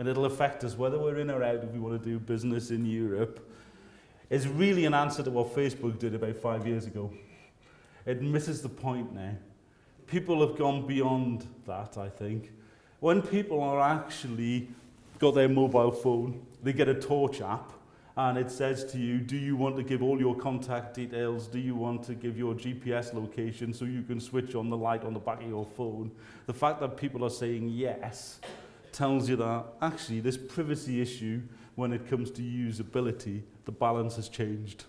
and it'll affect us whether we're in or out if we want to do business in Europe, is really an answer to what Facebook did about 5 years ago. It misses the point now. People have gone beyond that, I think. When people are actually got their mobile phone, they get a Torch app, and it says to you, do you want to give all your contact details? Do you want to give your GPS location so you can switch on the light on the back of your phone? The fact that people are saying yes tells you that actually this privacy issue, when it comes to usability, the balance has changed.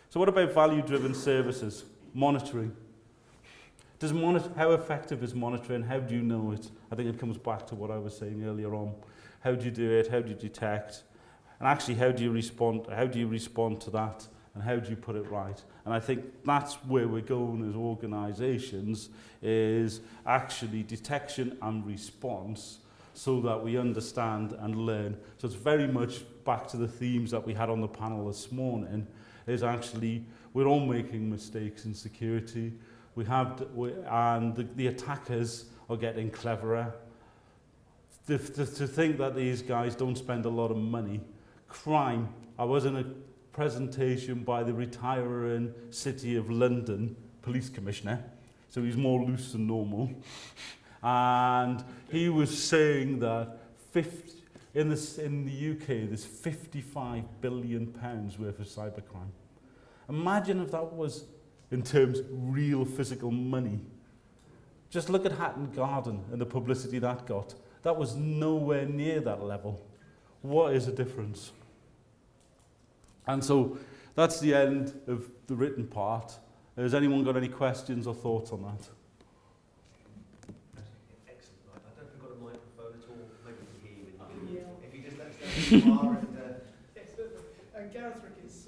So what about value-driven services? Monitoring. How effective is monitoring? How do you know it? I think it comes back to what I was saying earlier on. How do you do it? How do you detect? And actually, how do you respond to that? And how do you put it right? And I think that's where we're going as organisations, is actually detection and response so that we understand and learn. So it's very much back to the themes that we had on the panel this morning, is actually we're all making mistakes in security. The attackers are getting cleverer. To think that these guys don't spend a lot of money. Crime. I was in a presentation by the retiring City of London police commissioner, so he's more loose than normal, and he was saying that in the UK there's £55 billion worth of cybercrime. Imagine if that was in terms of real physical money. Just look at Hatton Garden and the publicity that got. That was nowhere near that level. What is the difference? And so that's the end of the written part. Has anyone got any questions or thoughts on that? Excellent. I don't think we've got a microphone at all. Maybe we can hear you. Yeah. If you just let us know who you are and... Yes, Gareth Rick is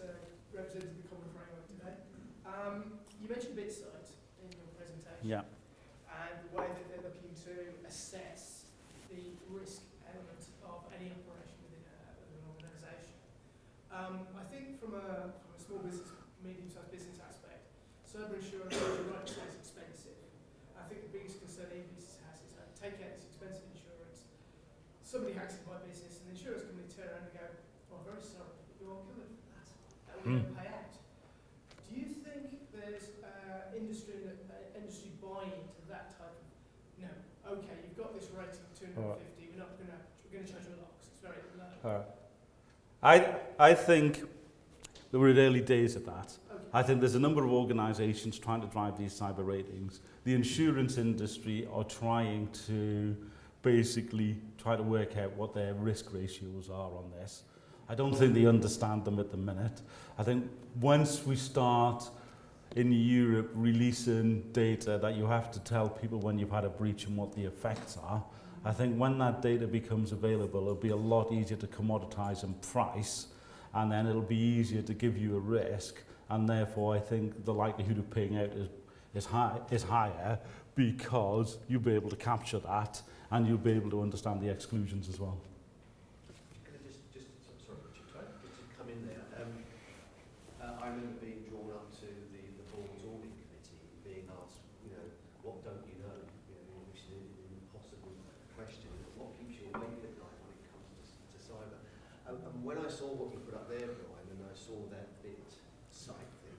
representing the Common Framework today. You mentioned BitSight in your presentation. Yeah. And the way that they're looking to assess the risk element of any operation within an organisation. I think from a small business, medium-sized business aspect, cyber insurance, you're right to say, is expensive. I think the biggest concern any business has is take out this expensive insurance, somebody hacks into my business, and the insurance company turn around and go, well, I'm very sorry, but you are covered for that. That will pay out. Do you think there's industry buying into that type of, no, okay, you've got this rating of 250, we're going to charge you a lot because it's very low. I think that we're in early days of that. Okay. I think there's a number of organisations trying to drive these cyber ratings. The insurance industry are trying to basically try to work out what their risk ratios are on this. I don't think they understand them at the minute. I think once we start in Europe releasing data that you have to tell people when you've had a breach and what the effects are, I think when that data becomes available, it'll be a lot easier to commoditize and price, and then it'll be easier to give you a risk, and therefore I think the likelihood of paying out is higher because you'll be able to capture that and you'll be able to understand the exclusions as well. Can I just sorry, Richard, to come in there. I remember being drawn up to the board's audit committee, being asked, what don't you know? Which is an impossible question. What keeps you awake at night when it comes to cyber? And when I saw what you put up there, Bryan, and I saw that BitSight thing,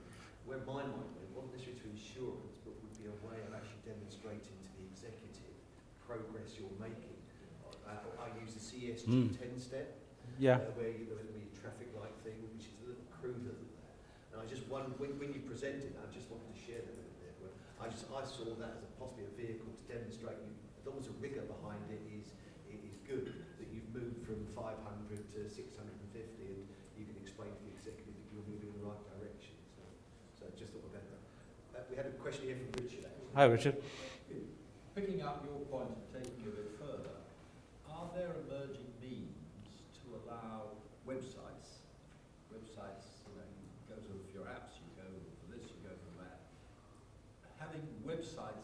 where my mind went, wasn't necessarily to insurance, but would be a way of actually demonstrating to the executive progress you're making. I use the CSG 10-step, where there'll be a traffic light thing, which is a little cruder than that. And I just wondered, when you presented, I just wanted to share that with you. I saw that as possibly a vehicle to demonstrate as long as the rigour behind it is good, that you've moved from 500 to 650, and you can explain to the executive that you're moving in the right direction. So just thought about that. We had a question here from Richard. Hi, Richard. Picking up your point and taking it a bit further, are there emerging means to allow websites, you go to your apps, you go for this, you go for that, having websites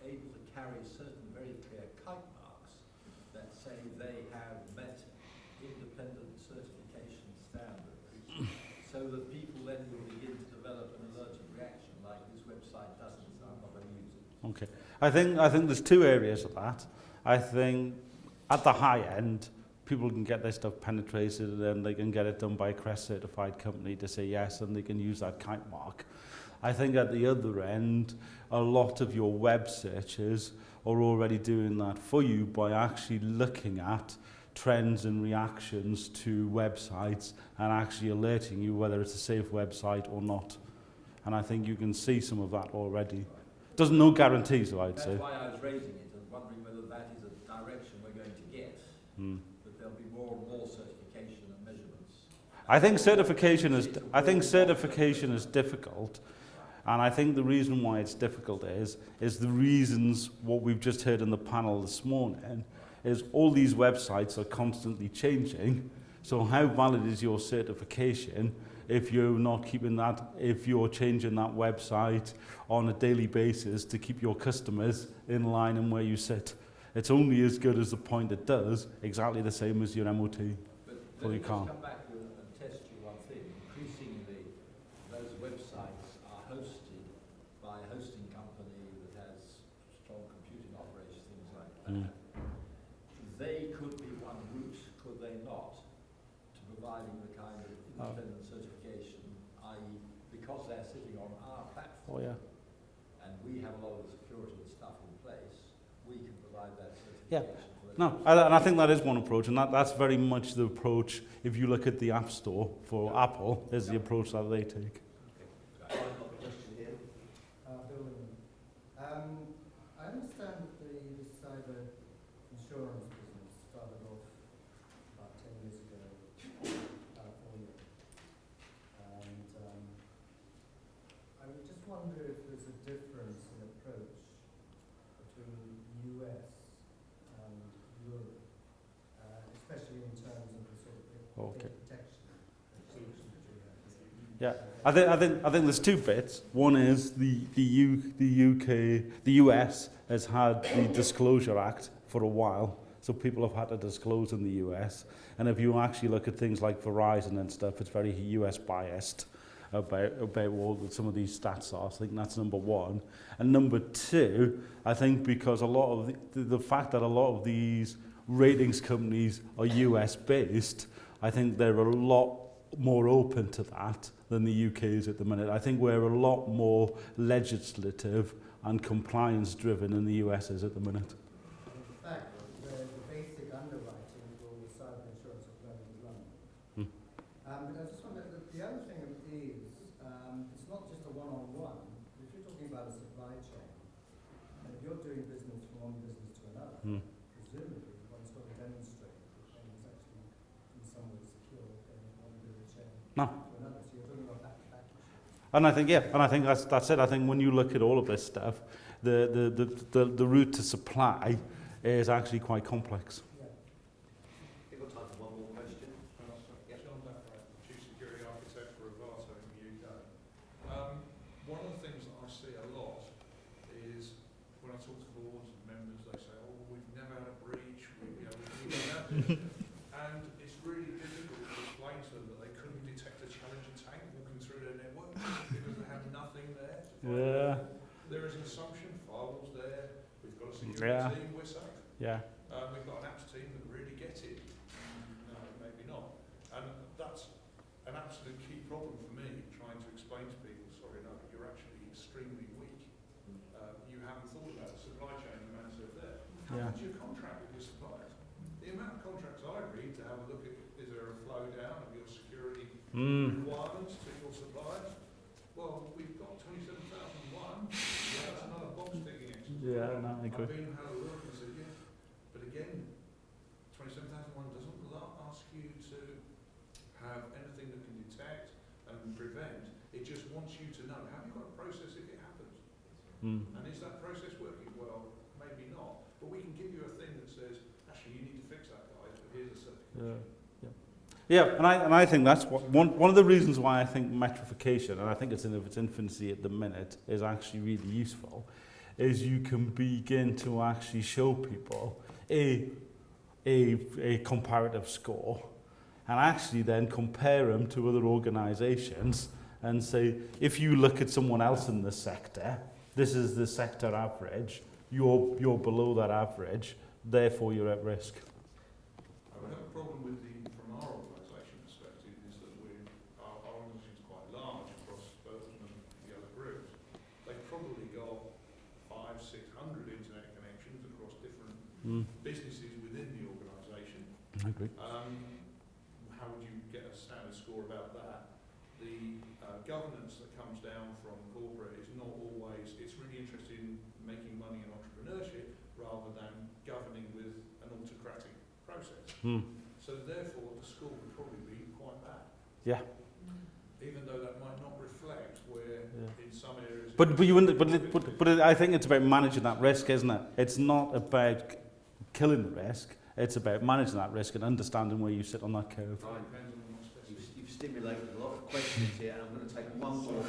able to carry certain very clear kite marks that say they have met independent certification standards, so that people then will begin to develop an allergic reaction, like this website doesn't, so I'm not going to use it. Okay. I think there's two areas of that. I think at the high end, people can get their stuff penetrated and then they can get it done by a CREST certified company to say yes, and they can use that kite mark. I think at the other end, a lot of your web searches are already doing that for you by actually looking at trends and reactions to websites and actually alerting you whether it's a safe website or not. And I think you can see some of that already. There's no guarantees, though, I'd say. That's why I was raising it and wondering whether that is a direction we're going to get. That there'll be more and more certification and measurements. I think certification is difficult. And I think the reason why it's difficult is the reasons what we've just heard in the panel this morning is all these websites are constantly changing. So how valid is your certification if you're not keeping that, if you're changing that website on a daily basis to keep your customers in line and where you sit? It's only as good as the point it does, exactly the same as your MOT. But For let me your just car. come back to and test you one thing. Increasingly, those websites are hosted by a hosting company that has strong computing operations, things like that. They could be one route, could they not, to providing the kind of independent certification, i.e. because they're sitting on our platform, Oh, yeah. and we have a lot of the security and stuff in place, we can provide that Yeah. certification. For those No, and I think that is one approach, and that's very much the approach, if you look at the App Store for Apple, is the approach that they take. I've got a question here. Bill Lillie. I understand that the cyber insurance business started off about 10 years ago in California. And I would just wonder if there's a difference in approach between the US and Europe, especially in terms of the sort of Okay. data protection solutions that you have. Yeah, I think there's two bits. One is the US has had the Disclosure Act for a while, so people have had to disclose in the US. And if you actually look at things like Verizon and stuff, it's very US biased about what some of these stats are. So I think that's number one. And number two, I think because a lot of the fact that a lot of these ratings companies are US based, I think they're a lot more open to that than the UK is at the minute. I think we're a lot more legislative and compliance driven than the US is at the minute. In fact, the basic underwriting for cyber insurance at the moment is London. But I just wonder, the other thing is, it's not just a one-on-one. If you're talking about a supply chain, and if you're doing business from one business to another, presumably one's got to demonstrate that one is actually in some way secure going from one bit of the chain No. to another. So you're talking about back-to-back issues. And I think that's it. I think when you look at all of this stuff, the route to supply is actually quite complex. Yeah. We've got time for one more question. John Beckett, Chief Security Architect for Avato in the UK. One of the things that I see a lot is when I talk to boards and members, they say, "Oh, we've never had a breach. We've never had this," and it's really difficult to explain to them that they couldn't detect a Challenger tank walking through their network because they had nothing there. To find Yeah. There is an assumption, firewalls there. We've got a security Yeah. team. We're safe. Yeah. We've got an apps team that really get it. No, maybe not. And that's an absolute key problem for me, trying to explain to people, sorry, no, you're actually extremely weak. You haven't thought about the supply chain the man said there. How Yeah. much you contract with your suppliers? The amount of contracts I read to have a look at, is there a flow down of your security requirements to your suppliers? Well, we've got 27,001. Yeah, that's another box ticking exercise. Yeah, no, I I've agree. been and had a look and said, yeah, but again, 27,001 doesn't ask you to have anything that can detect and prevent. It just wants you to know, have you got a process if it happens? And is that process working? Well, maybe not. But we can give you a thing that says, actually, you need to fix that, guys, but here's a certification. Yeah, and I think that's one of the reasons why I think metrification, and I think it's in its infancy at the minute, is actually really useful, is you can begin to actually show people a comparative score and actually then compare them to other organisations and say, if you look at someone else in the sector, this is the sector average, you're below that average, therefore you're at risk. I agree. How would you get a standard score about that? The governance that comes down from corporate is not always, it's really interested in making money and entrepreneurship rather than governing with an autocratic process. So therefore the score would probably be quite bad. Yeah. Even though that might not reflect where in some areas... But I think it's about managing that risk, isn't it? It's not about killing the risk. It's about managing that risk and understanding where you sit on that curve. You've stimulated a lot of questions here, and I'm going to take one more,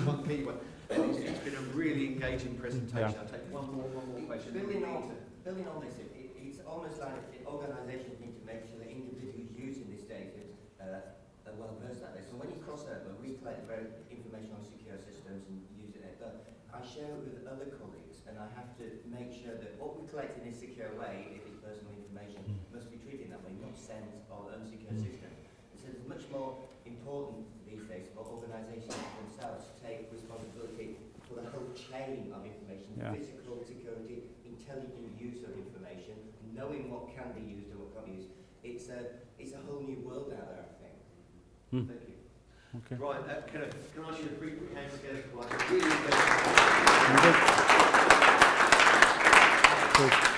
one key one. It's been a really engaging presentation. I'll take one more question. Building on this, it's almost like organisations need to make sure that individuals using this data are well versed at this. So when you cross over, we collect very information on secure systems and use it there, but I share it with other colleagues, and I have to make sure that what we collect in a secure way, if it's personal information, must be treated that way, not sent on unsecure systems. And so it's much more important these days for organisations themselves to take responsibility for the whole chain of information, physical security, intelligent use of information, knowing what can be used and what can't be used. It's a whole new world out there, I think. Thank you. Okay. Right, can I ask you to brief your hands together for like a really Okay.